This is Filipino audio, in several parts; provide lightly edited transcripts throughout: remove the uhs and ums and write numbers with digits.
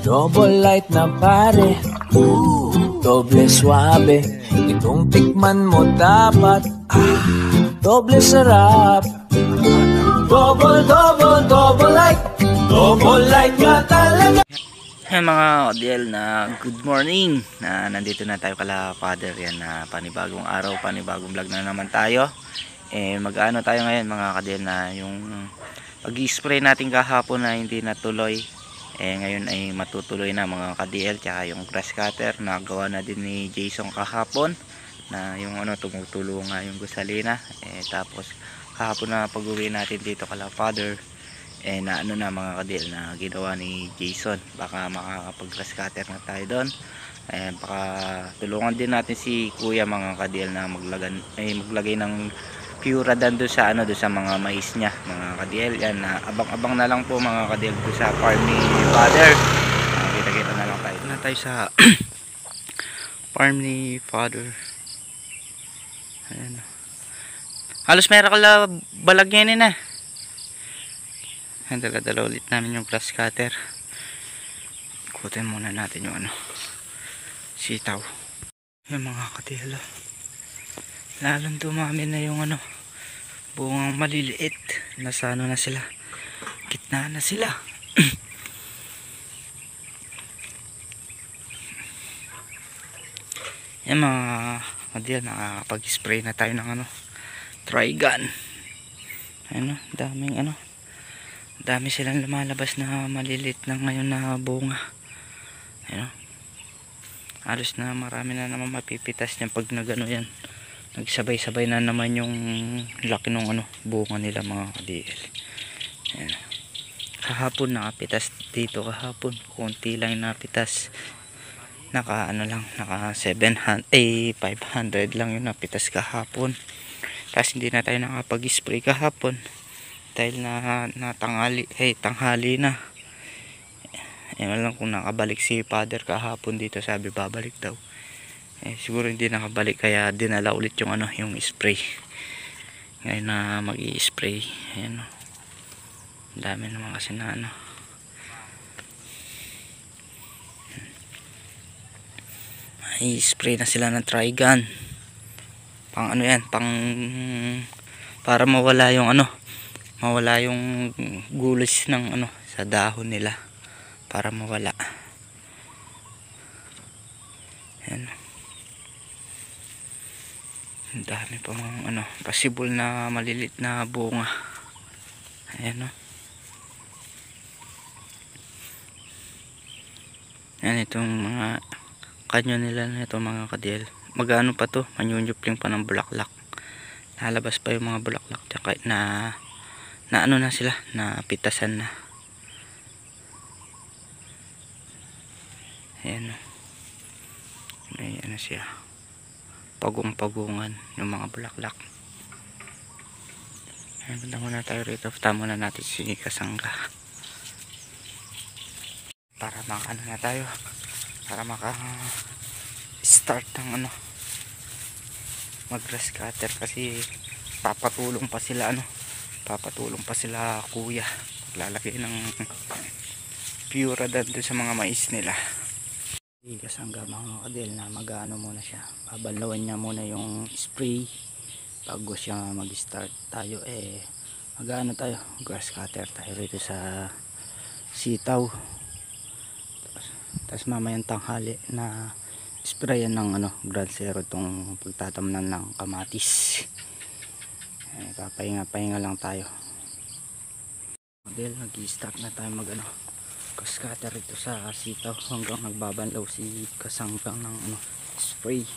Double light na pare, doble suabe. Itong tikman mo dapat, doble sarap. Double light ka talaga. Hey mga ODL, na good morning, na nandito na tayo kala Father. Yan na panibagong araw, panibagong vlog na naman tayo. Mag-ano tayo ngayon mga ODL, na yung pag-spray natin kahapon na hindi natuloy, ngayon ay matutuloy na mga ODL. Tsaka yung grass cutter na gawa na din ni Jason kahapon, na yung ano, tumutulong nga yung gusalina. Tapos kahapon na pag-uwi natin dito kala Father, na ano na mga kadil na ginawa ni Jason. Baka makakapag grass cutter na tayo doon. Baka tulungan din natin si kuya mga kadil na maglagay ng Puradan doon sa ano, doon sa mga mais niya mga kadil. Yan, na abang-abang na lang po mga kadil doon sa farm ni Father. Kita-kita na lang tayo. Na tayo sa farm ni Father. Ayan. Halos meron kala balag niya na. Dala-dala ulit namin yung grass cutter. Ikutin muna natin yung ano, sitaw. Yung mga katila, lalong dumami na yung ano, bungang maliliit. Nasa ano na sila, gitna na sila. Yung mga katila, nakakapag-spray na tayo ng ano, Trigan. Ano, daming ano, dami silang lumalabas na malilit na ngayon na bunga. Ayun, halos na marami na naman mapipitas niyan pag nagano yan. Nagsabay-sabay na naman yung laki ng ano, bunga nila mga ka-DL. Ayun. Kahapon nakapitas dito, kahapon konti lang yung napitas. Naka ano lang, naka 500 lang yung napitas kahapon. Kasi hindi na tayo nakapag-spray kahapon dahil na tanghali na. Lang kung nakabalik si Father kahapon dito, sabi babalik daw. Siguro hindi nakabalik, kaya dinala ulit yung ano, yung spray. Ngayon na mag-i-spray. Ayan, dami naman kasi na ano. I-spray na sila ng Trigan. Pang ano yan, pang para mawala yung ano, mawala yung gulis ng ano sa dahon nila, para mawala. Ayan. Ang dami pa mga ano, possible na malilit na bunga. Ayan, no? Ayan, itong mga kanyo nila na ito mga kadil. Magano pa to, manyunyupling pa ng bulaklak. Lalabas pa yung mga bulaklak, tsaka na ano na sila, na pitasan na. Ayan, may ano siya, pagong-pagungan yung mga bulaklak. Ayan, punta muna tayo rito, tama na natin si Kasangga para maka ano na tayo, para maka start ng ano, mag grass cutter. Kasi papatulong pa sila ano, papatulong pa sila kuya, lalagay ng Puradan doon sa mga mais nila. Kasangga mga kadil na mag-ano muna siya, babanlawan niya muna yung spray bago siya mag-start. Tayo mag-ano tayo, grass cutter tayo rito sa sitaw. Tapos mamayang tanghali na sprayan ng ano, Grand Zero tong pagtatamnan ng kamatis. Papahinga lang tayo. Model, nag-i-start na tayo mag ano, grass cutter rito sa sitaw, hanggang nagbabanlaw si Kasanggang ng ano, spray.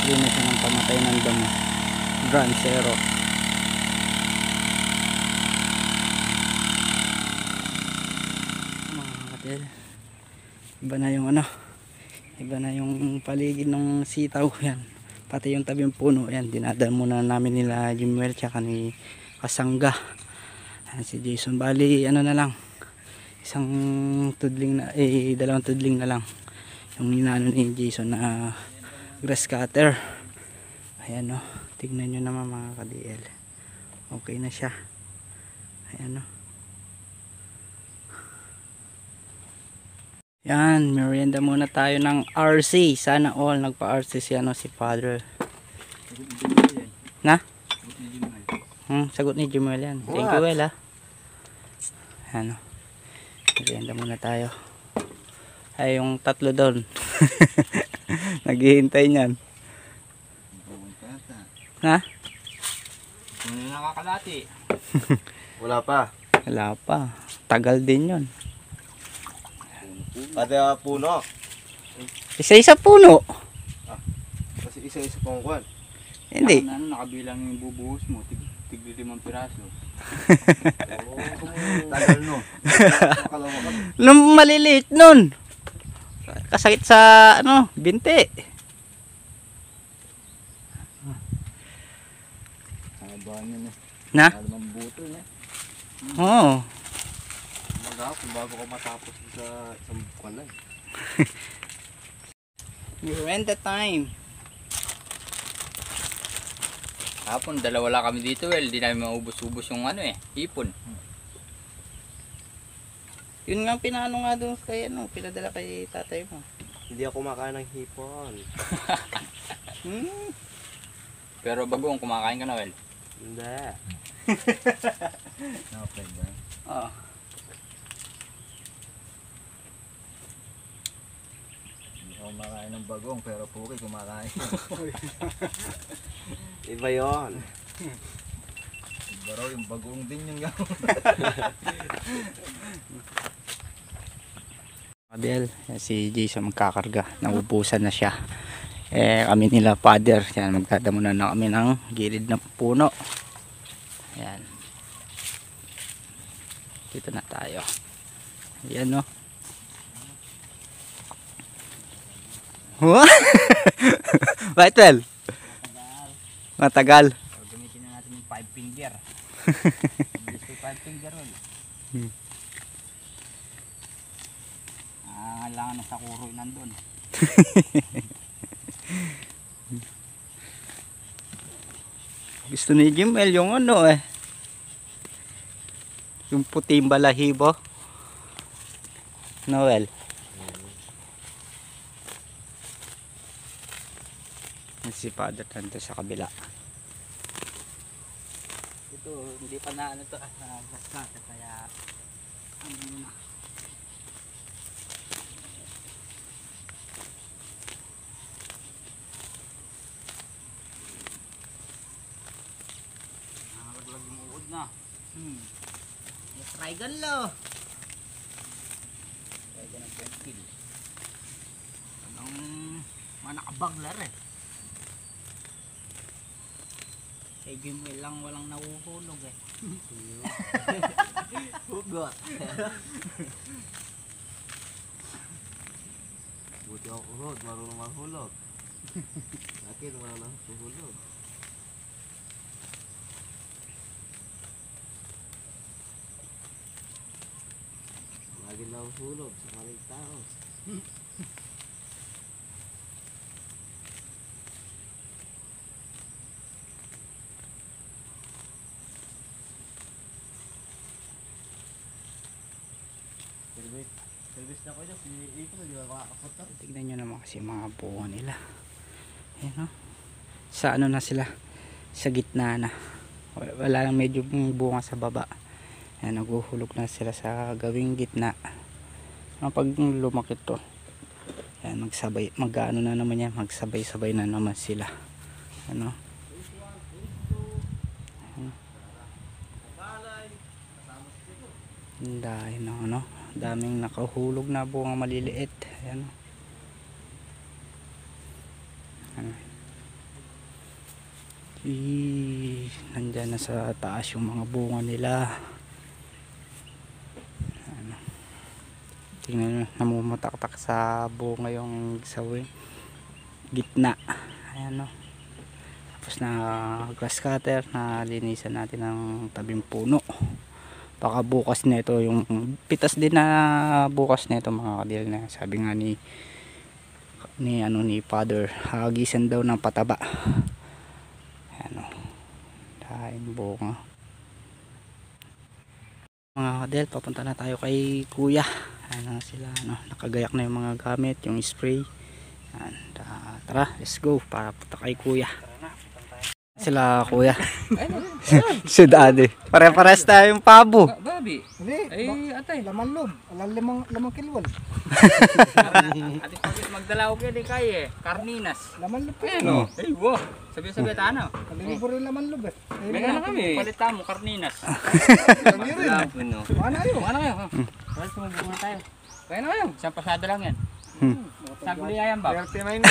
Nag-spray na siya ng pamatay ng damo. Grand Zero. Mga kapatid, iba na yung ano, iba na yung paligid ng sitaw. Yan, pati yung tabing puno, yan, dinadal muna namin nila Jimuel tsaka ni Kasangga. Yan, si Jason, bali ano na lang, isang tudling na, dalawang tudling na lang yung ninano ni Jason na grass cutter. Ayan o, tignan nyo naman mga ka-DL, okay na siya. Ayan o. Yan, merienda muna tayo ng RC. Sana all nagpa-RC si ano, si Father. Na? Sagot ni Jimuel yan. Thank you, well, ha. Ano, merienda muna tayo. Ay, yung tatlo doon. Naghihintay niyan. Ha? Ano na nakakalati? Wala pa. Wala pa. Tagal din yun. Pati puno. Isa-isa puno. Kasi isa-isa pang kwan. Hindi. Ano, nakabilang yung bubuhos mo. Tigli 5 piraso. Oo, tagal no. Nakalawa ka. Nung maliliit nun. Kasakit sa ano, binti. Sabahan yun eh. Na? Alamang buto niya. Oo. Magkakapon bago ko matapos sa isang kwan na eh. Merienda time. Hapon, dalawa lang kami dito, well. Di namin maubos-ubos yung ano eh, hipon. Yun nga pinano nga doon kay ano, pinadala kay tatay mo. Hindi ako kumakain ng hipon. Pero bagoong kumakain ka na, well. Hindi. Okay ba? Oo. Hindi ako kumakain ng bagong pero puki kumakain. Iba yun. Iba raw yung bagong din yung gawin. Abel, si Jason magkakarga. Naubusan na siya. Kami nila Father. Yan, magdadamo na kami ng gilid ng puno. Yan. Dito na tayo. Yan no. Bakit well? Matagal. Gamitin na natin yung 5 finger. Gusto 5 finger, well. Kailangan na sa kuro nandun. Gusto ni Jimuel yung ano eh. Yung puting balahibo. Noel. Si Father nandito sa kabila. Ito, hindi pa na ano to. Gasgata kaya ano na. Nakalaglag yung uod na. Try gan lo. Kaya ganun ang pencil. Anong manakabaglar eh. Kay Jimuel lang walang nahuhulog eh. Hugot. Buti ako uhod, marunong mahulog. Akin wala nang suhulog. Lagi na hulog sa maling tao. Service na ko dyan, ito na di ba makakapunta? Tignan nyo naman kasi mga bunga nila. Ayan o. Sa ano na sila? Sa gitna na. Wala lang medyo bunga sa baba. Ayan, naguhulog na sila sa gawing gitna. Pag lumakit to, ayan, magsabay, mag-ano na naman yan, magsabay-sabay na naman sila. Ano? Dahil na ano, daming nakahulog na bunga maliliit. Ayan. Ano. Nandyan na sa taas yung mga bunga nila. Ano. Tingnan nyo, namumutaktak sa bunga yung sa gitna. Ayan o. Tapos na grass cutter, na linisan natin ng tabing puno. Baka bukas nito yung pitas din na bukas nito mga kadil, na sabi nga ni father, hagisan daw ng pataba. Ano, dahil bunga mga kadil. Papunta na tayo kay kuya. Ano sila, nakagayak na yung mga gamit, yung spray. Tara, let's go para punta kay kuya. Sila kuya. Si daddy. Pare-pares tayong pabo. Babi. Hindi. Ay, atay. Laman loob. Lamang kilwal. Ati pagit magdala ko kaya di kaya eh. Karninas. Laman loob. Ano? Ay, wow. Sabi-sabi tano. Kalingin ko rin laman loob eh. May na kami. Palita mo, karninas. Kami rin. Mana kayo? Ano kayo? Wala sumubungan tayo. Kaya na kayo. Isang pasado lang yan. Saan guliyayan ba? 39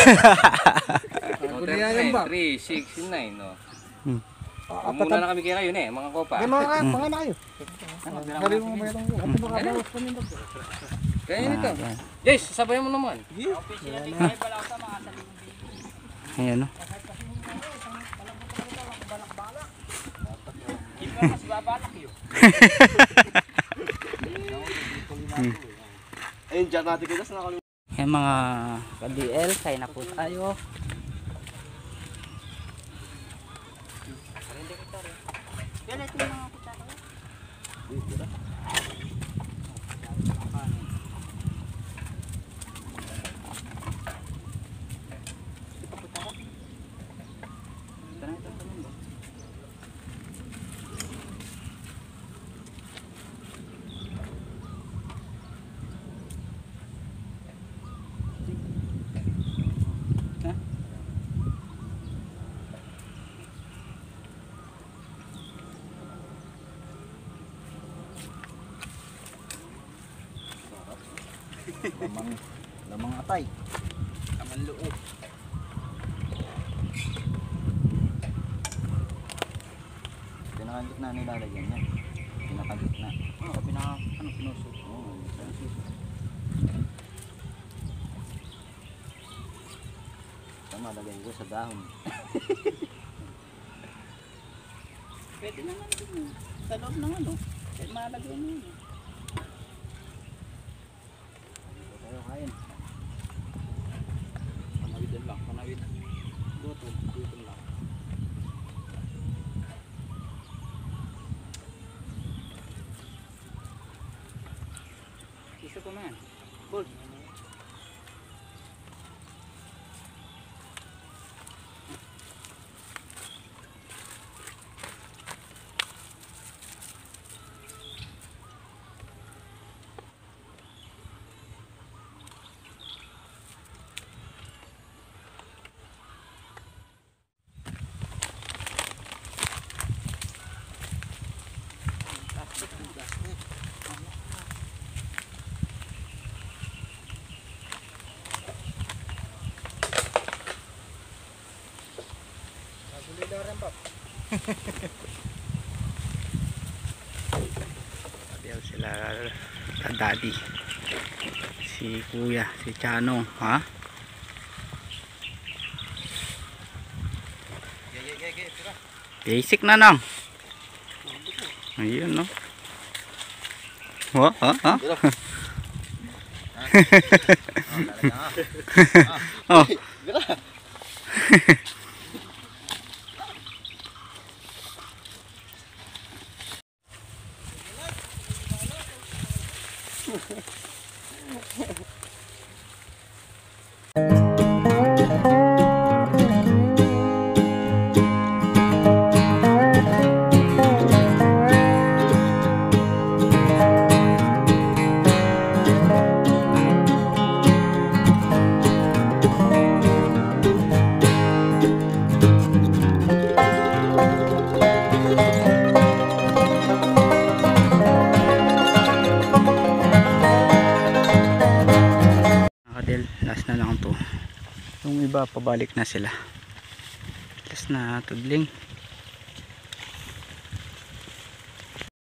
ba? 3, 6, 9, no? Muna na kami kaya kayo, ne? Mga kopa. Mga na kayo. Kari mo ba itong ito baka bawas pa nito. Kaya nito. Yes, sabayan mo naman. Ayan o. Ayun, dyan natin kitas na kami. Ayan mga ka-DL, kain na po tayo. Lamang atay. Taman loob. Pinakagitna nilalagyan yan. Pinakagitna. Pinusok. Oo. Tama, lagay ko sa dahon. Pwede naman din. Sa loob ng ano. Pwede malagyan mo yun. Tayo kain. Panawidan lang. Panawidan. Dito lang. Isa ko man. Cool. Ayan sila daddy. Si kuya, si Chanong, ha? Basic na nang. Ayun no. Ha? Oh. Last na lang to. Yung iba pabalik na sila. Last na tudling.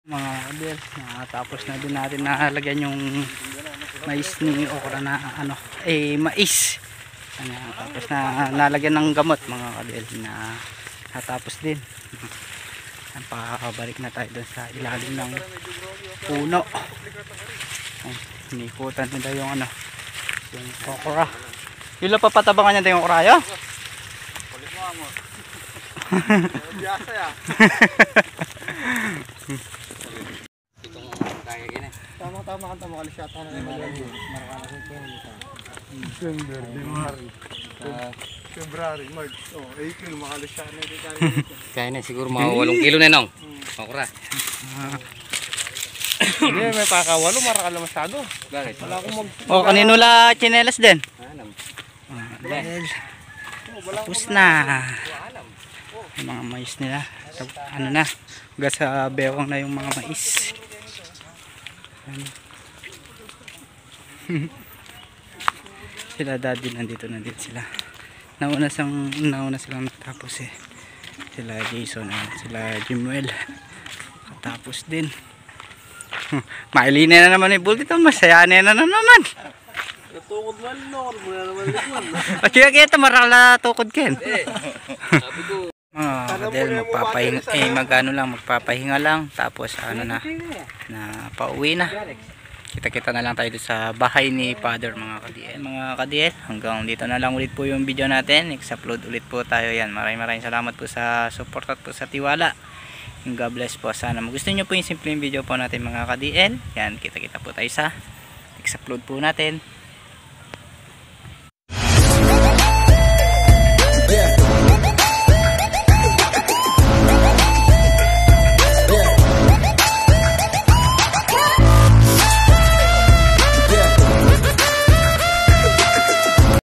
Mga kabel, tapos na din natin nalagyan yung mais ni okra na mais. Tapos na nalagyan ng gamot mga kabel na natapos din. Pakabalik na tayo doon sa ilalim ng puno. Hinikutan nila yung yung okra. Yung papatabangan niya yung okra yun? Kulit mo mo. Biyasa ya. Tama-tama kanta mo kalisyata na February, March, April, makalisyata na rin tayo. Kaya na siguro mga 8 kilo na nong. Okra. Hindi, may pakawalo, marakal na masyado. Bakit? Wala akong mag... Kanino la chinelas din? Tapos na yung mga mais nila. Na hanggang sa bewang na yung mga mais. Sila daddy nandito na din sila. Nauna silang natapos sila Jason sila Jimuel katapos din. Mailina na naman yung bull dito, masayane na naman. Tukod man, no? Muna naman likod. Kaya ito marala tukod ken. Sabi ko. Kadel magpapahinga lang tapos na pauwi na. Kita-kita na lang tayo sa bahay ni Father mga kadiel. Mga kadiel, hanggang dito na lang ulit po yung video natin. Next upload ulit po tayo yan. Maraming salamat po sa support at po sa tiwala. God bless po. Sana magustuhan nyo po yung simpleng video po natin mga kadiel. Yan, kita-kita po tayo sa next upload po natin.